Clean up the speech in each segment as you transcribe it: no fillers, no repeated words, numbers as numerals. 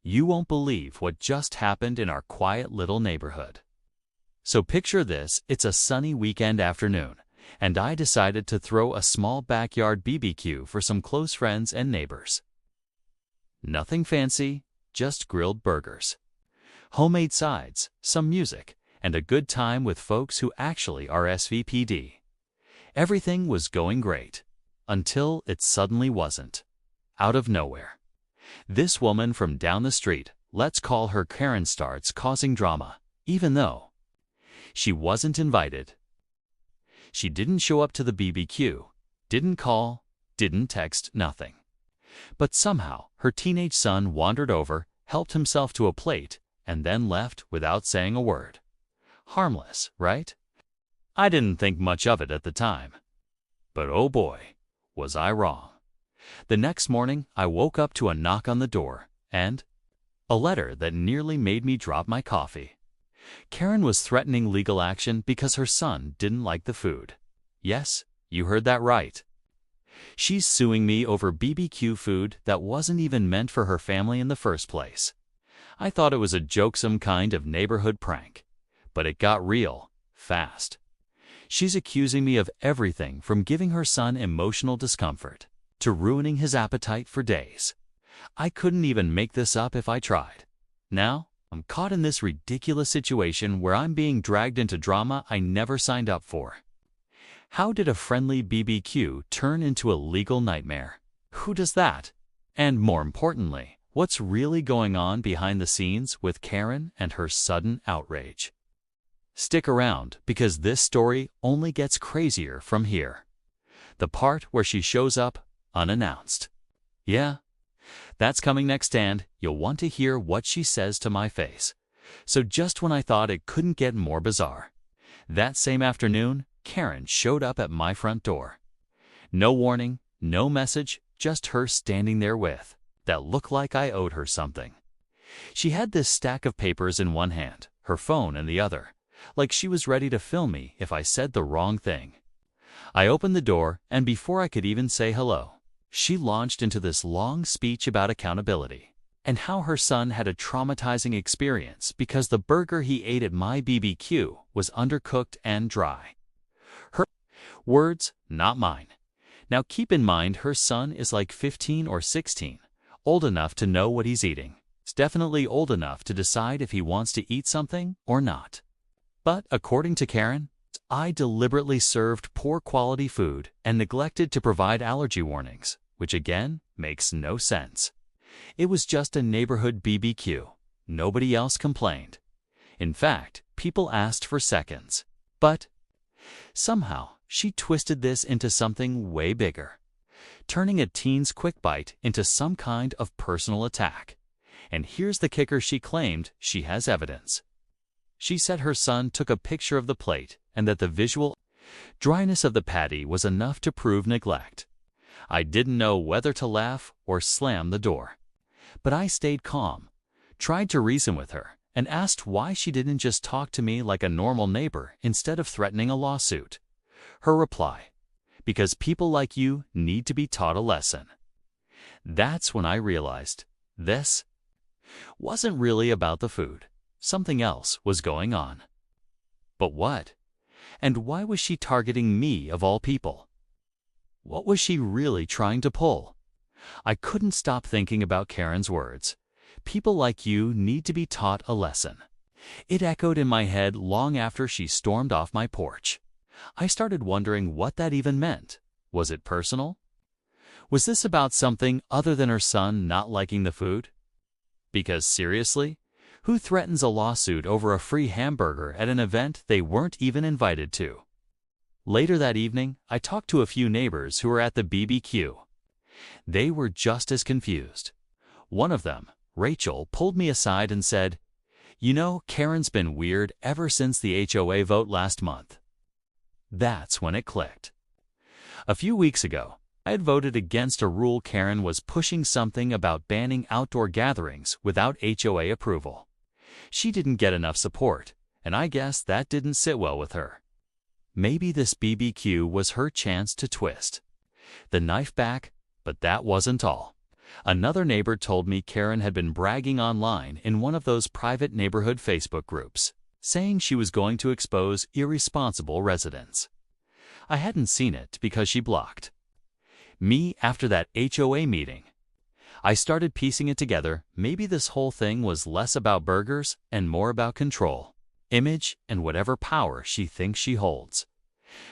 You won't believe what just happened in our quiet little neighborhood. So picture this, it's a sunny weekend afternoon, and I decided to throw a small backyard BBQ for some close friends and neighbors. Nothing fancy, just grilled burgers, homemade sides, some music, and a good time with folks who actually are SVPD. Everything was going great, until it suddenly wasn't. Out of nowhere, this woman from down the street, let's call her Karen, starts causing drama, even though she wasn't invited. She didn't show up to the BBQ, didn't call, didn't text, nothing. But somehow, her teenage son wandered over, helped himself to a plate, and then left without saying a word. Harmless, right? I didn't think much of it at the time. But oh boy, was I wrong. The next morning, I woke up to a knock on the door, and a letter that nearly made me drop my coffee. Karen was threatening legal action because her son didn't like the food. Yes, you heard that right. She's suing me over BBQ food that wasn't even meant for her family in the first place. I thought it was a jokesome kind of neighborhood prank, but it got real, fast. She's accusing me of everything from giving her son emotional discomfort to ruining his appetite for days. I couldn't even make this up if I tried. Now, I'm caught in this ridiculous situation where I'm being dragged into drama I never signed up for. How did a friendly BBQ turn into a legal nightmare? Who does that? And more importantly, what's really going on behind the scenes with Karen and her sudden outrage? Stick around, because this story only gets crazier from here. The part where she shows up unannounced. Yeah, that's coming next, and you'll want to hear what she says to my face. So just when I thought it couldn't get more bizarre, that same afternoon, Karen showed up at my front door. No warning, no message, just her standing there with that looked like I owed her something. She had this stack of papers in one hand, her phone in the other, like she was ready to film me if I said the wrong thing. I opened the door, and before I could even say hello, she launched into this long speech about accountability and how her son had a traumatizing experience because the burger he ate at my BBQ was undercooked and dry. Her words, not mine. Now keep in mind, her son is like 15 or 16, old enough to know what he's eating. He's definitely old enough to decide if he wants to eat something or not. But according to Karen, I deliberately served poor quality food and neglected to provide allergy warnings, which again makes no sense. It was just a neighborhood BBQ. Nobody else complained. In fact, people asked for seconds. But somehow, she twisted this into something way bigger, turning a teen's quick bite into some kind of personal attack. And here's the kicker: she claimed she has evidence. She said her son took a picture of the plate and that the visual dryness of the patty was enough to prove neglect. I didn't know whether to laugh or slam the door. But I stayed calm, tried to reason with her, and asked why she didn't just talk to me like a normal neighbor instead of threatening a lawsuit. Her reply: because people like you need to be taught a lesson. That's when I realized this wasn't really about the food. Something else was going on. But what? And why was she targeting me of all people? What was she really trying to pull? I couldn't stop thinking about Karen's words. People like you need to be taught a lesson. It echoed in my head long after she stormed off my porch. I started wondering what that even meant. Was it personal? Was this about something other than her son not liking the food? Because seriously, who threatens a lawsuit over a free hamburger at an event they weren't even invited to? Later that evening, I talked to a few neighbors who were at the BBQ. They were just as confused. One of them, Rachel, pulled me aside and said, "You know, Karen's been weird ever since the HOA vote last month." That's when it clicked. A few weeks ago, I had voted against a rule Karen was pushing, something about banning outdoor gatherings without HOA approval. She didn't get enough support, and I guess that didn't sit well with her. Maybe this BBQ was her chance to twist the knife back, but that wasn't all. Another neighbor told me Karen had been bragging online in one of those private neighborhood Facebook groups, saying she was going to expose irresponsible residents. I hadn't seen it because she blocked me after that HOA meeting. I started piecing it together. Maybe this whole thing was less about burgers and more about control, image, and whatever power she thinks she holds.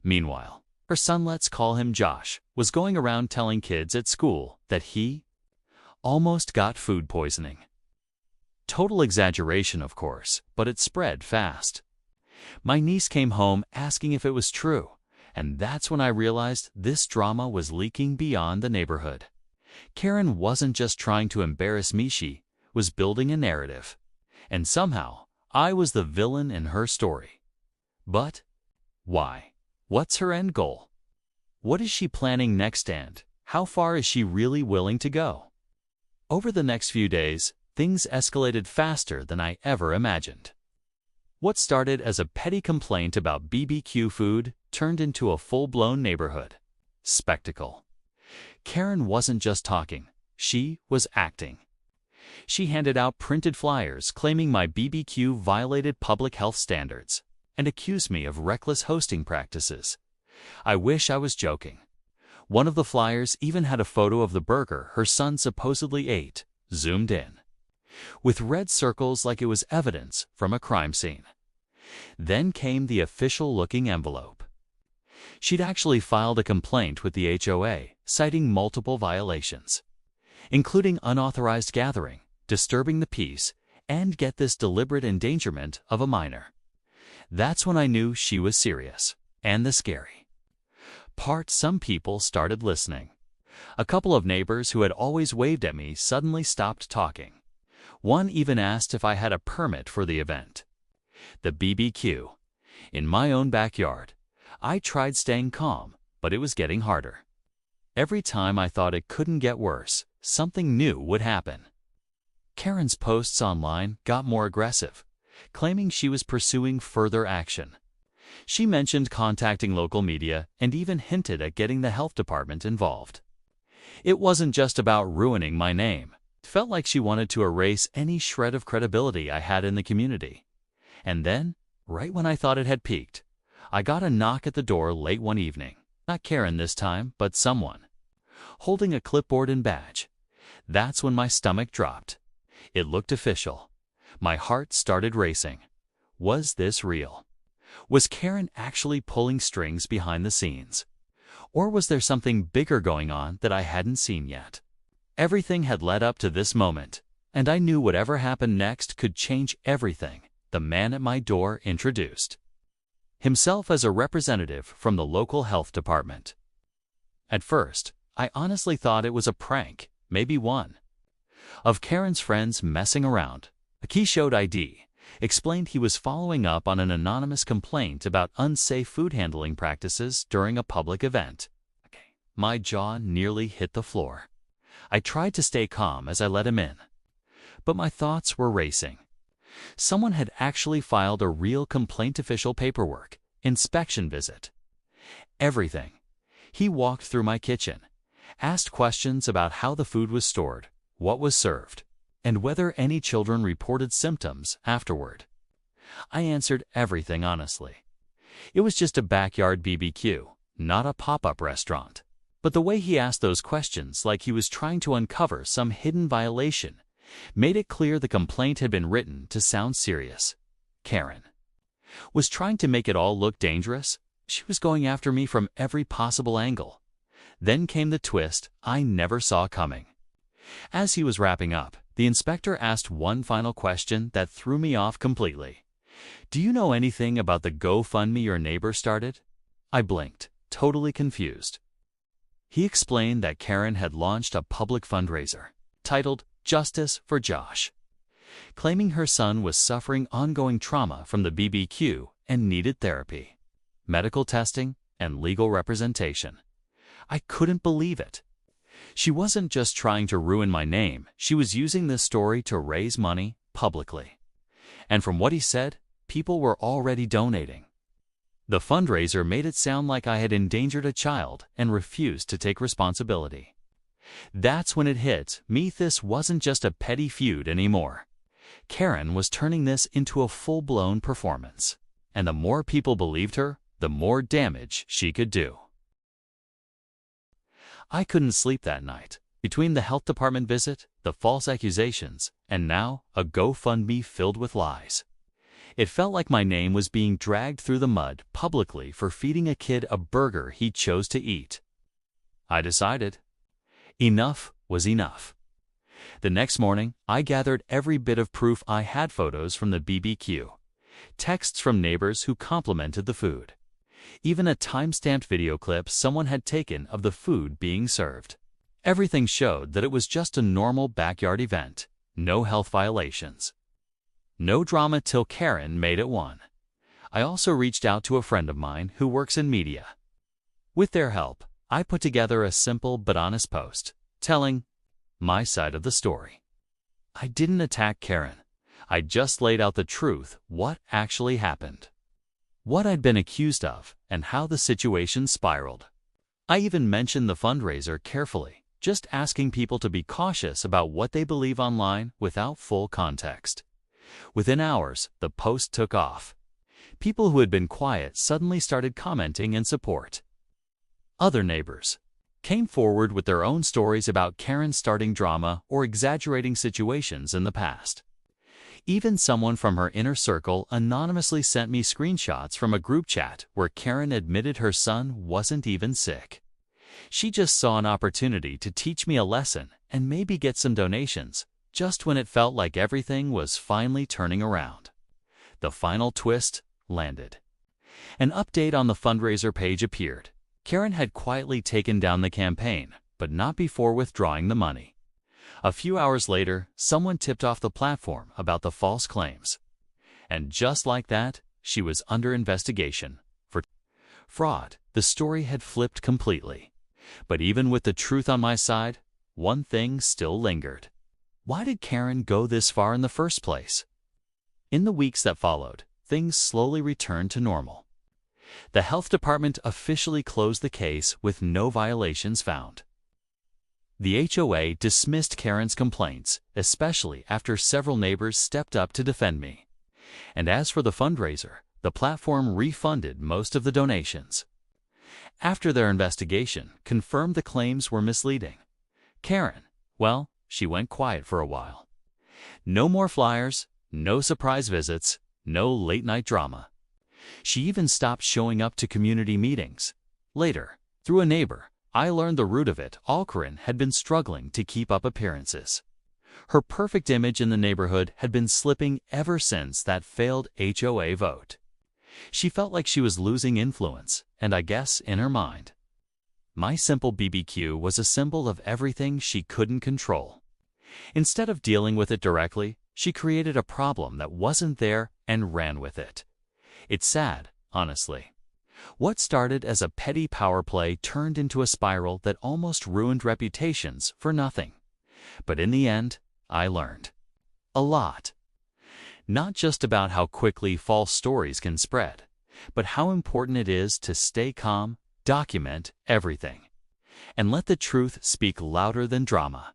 Meanwhile, her son, let's call him Josh, was going around telling kids at school that he almost got food poisoning. Total exaggeration, of course, but it spread fast. My niece came home asking if it was true, and that's when I realized this drama was leaking beyond the neighborhood. Karen wasn't just trying to embarrass me, she was building a narrative. And somehow, I was the villain in her story. But why? What's her end goal? What is she planning next, and how far is she really willing to go? Over the next few days, things escalated faster than I ever imagined. What started as a petty complaint about BBQ food turned into a full-blown neighborhood spectacle. Karen wasn't just talking, she was acting. She handed out printed flyers claiming my BBQ violated public health standards and accused me of reckless hosting practices. I wish I was joking. One of the flyers even had a photo of the burger her son supposedly ate, zoomed in, with red circles like it was evidence from a crime scene. Then came the official-looking envelope. She'd actually filed a complaint with the HOA, citing multiple violations, including unauthorized gathering, disturbing the peace, and, get this, deliberate endangerment of a minor. That's when I knew she was serious. And the scary part, some people started listening. A couple of neighbors who had always waved at me suddenly stopped talking. One even asked if I had a permit for the event. The BBQ. In my own backyard. I tried staying calm, but it was getting harder. Every time I thought it couldn't get worse, something new would happen. Karen's posts online got more aggressive, claiming she was pursuing further action. She mentioned contacting local media and even hinted at getting the health department involved. It wasn't just about ruining my name. It felt like she wanted to erase any shred of credibility I had in the community. And then, right when I thought it had peaked, I got a knock at the door late one evening. Not Karen this time, but someone, holding a clipboard and badge. That's when my stomach dropped. It looked official. My heart started racing. Was this real? Was Karen actually pulling strings behind the scenes? Or was there something bigger going on that I hadn't seen yet? Everything had led up to this moment, and I knew whatever happened next could change everything. The man at my door introduced himself as a representative from the local health department. At first, I honestly thought it was a prank, maybe one of Karen's friends messing around. He showed ID, explained he was following up on an anonymous complaint about unsafe food handling practices during a public event. My jaw nearly hit the floor. I tried to stay calm as I let him in, but my thoughts were racing. Someone had actually filed a real complaint, official paperwork, inspection visit. Everything. He walked through my kitchen, asked questions about how the food was stored, what was served, and whether any children reported symptoms afterward. I answered everything honestly. It was just a backyard BBQ, not a pop-up restaurant. But the way he asked those questions, like he was trying to uncover some hidden violation, made it clear the complaint had been written to sound serious. Karen was trying to make it all look dangerous. She was going after me from every possible angle. Then came the twist I never saw coming. As he was wrapping up, the inspector asked one final question that threw me off completely. "Do you know anything about the GoFundMe your neighbor started?" I blinked, totally confused. He explained that Karen had launched a public fundraiser titled Justice for Josh, claiming her son was suffering ongoing trauma from the BBQ and needed therapy, medical testing, and legal representation. I couldn't believe it. She wasn't just trying to ruin my name, she was using this story to raise money publicly. And from what he said, people were already donating. The fundraiser made it sound like I had endangered a child and refused to take responsibility. That's when it hit me this wasn't just a petty feud anymore. Karen was turning this into a full-blown performance. And the more people believed her, the more damage she could do. I couldn't sleep that night. Between the health department visit, the false accusations, and now a GoFundMe filled with lies. It felt like my name was being dragged through the mud publicly for feeding a kid a burger he chose to eat. I decided enough was enough. The next morning, I gathered every bit of proof. I had photos from the BBQ, texts from neighbors who complimented the food, even a time-stamped video clip someone had taken of the food being served. Everything showed that it was just a normal backyard event, no health violations. No drama till Karen made it one. I also reached out to a friend of mine who works in media. With their help, I put together a simple but honest post, telling my side of the story. I didn't attack Karen. I just laid out the truth, what actually happened, what I'd been accused of, and how the situation spiraled. I even mentioned the fundraiser carefully, just asking people to be cautious about what they believe online without full context. Within hours, the post took off. People who had been quiet suddenly started commenting in support. Other neighbors came forward with their own stories about Karen starting drama or exaggerating situations in the past. Even someone from her inner circle anonymously sent me screenshots from a group chat where Karen admitted her son wasn't even sick. She just saw an opportunity to teach me a lesson and maybe get some donations, just when it felt like everything was finally turning around. The final twist landed. An update on the fundraiser page appeared. Karen had quietly taken down the campaign, but not before withdrawing the money. A few hours later, someone tipped off the platform about the false claims. And just like that, she was under investigation for fraud. The story had flipped completely. But even with the truth on my side, one thing still lingered. Why did Karen go this far in the first place? In the weeks that followed, things slowly returned to normal. The health department officially closed the case with no violations found. The HOA dismissed Karen's complaints, especially after several neighbors stepped up to defend me. And as for the fundraiser, the platform refunded most of the donations. After their investigation confirmed the claims were misleading, Karen, well, she went quiet for a while. No more flyers, no surprise visits, no late-night drama. She even stopped showing up to community meetings. Later, through a neighbor, I learned the root of it all. Karen had been struggling to keep up appearances. Her perfect image in the neighborhood had been slipping ever since that failed HOA vote. She felt like she was losing influence, and I guess in her mind, my simple BBQ was a symbol of everything she couldn't control. Instead of dealing with it directly, she created a problem that wasn't there and ran with it. It's sad, honestly. What started as a petty power play turned into a spiral that almost ruined reputations for nothing. But in the end, I learned a lot. Not just about how quickly false stories can spread, but how important it is to stay calm, document everything, and let the truth speak louder than drama.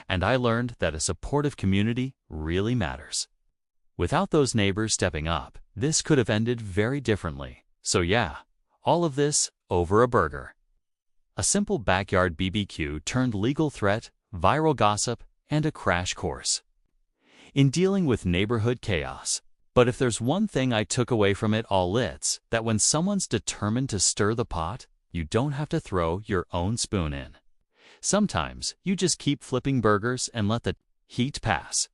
And I learned that a supportive community really matters. Without those neighbors stepping up, this could have ended very differently. So yeah, all of this over a burger. A simple backyard BBQ turned legal threat, viral gossip, and a crash course in dealing with neighborhood chaos. But if there's one thing I took away from it all, it's that when someone's determined to stir the pot, you don't have to throw your own spoon in. Sometimes you just keep flipping burgers and let the heat pass.